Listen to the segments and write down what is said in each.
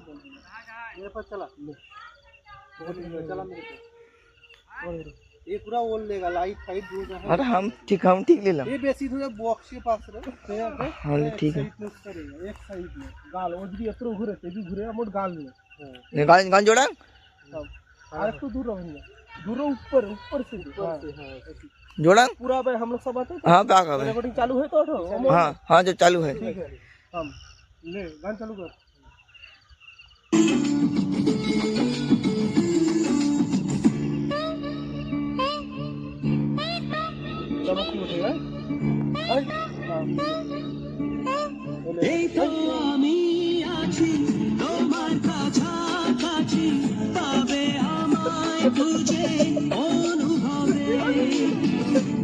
मेरे पास चला चला मेरे पास ये पूरा ओल लेगा लाइट फाइट जो है। अरे हम ठीक ले ला ये बेसी थोड़ा बॉक्स के पास रे हाँ ठीक है एक साइड में गाल ओजरी एत्रो घुरे तेजी घुरे मोट गाल में गान जोड़ा और तो दूर रहेंगे दूर ऊपर ऊपर से हां जोड़ा पूरा भाई हम लोग सब आते हैं। हां पे रिकॉर्डिंग चालू है तो हां हां जो चालू है ठीक है हम ले गान चालू कर चमक उठेगा এই তো আমি আছি তোমার কাছাকাছি পাবে আমায় খুঁজে অনুভবে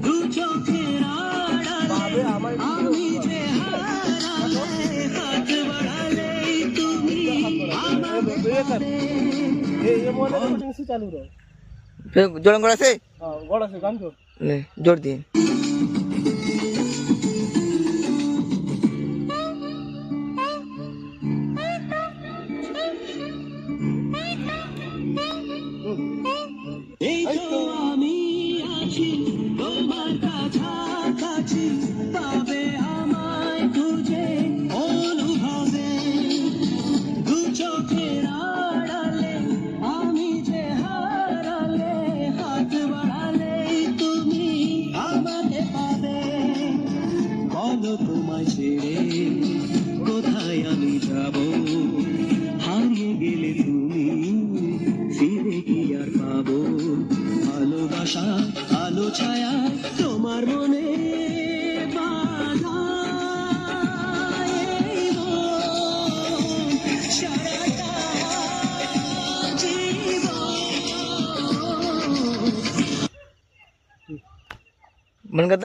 দু চোখের আড়ালে আমি যে হারালে হাত বাড়ালে তুমি আমাকে পাবে ये मोबाइल रिकॉर्डिंग से चालू रहो फिर जोड़न गोड़ा से हां गोड़ा से गान जोड़ ले जोड़ दिए এই তো আমি আছি তোমার কাছাকাছি পাবে আমায় খুঁজে অনুভবে দু চোখের আড়ালে আমি যে হারালে হাত বাড়ালে তুমি আমাকে পাবে বলো তোমায় ছেড়ে কোথায় আমি যাব হারিয়ে গেলে তুমি ফিরে কি আর পাবো ভালোবাসা আলো ছায়া তোমার মনে বাধা সারাটা জীবন मन करता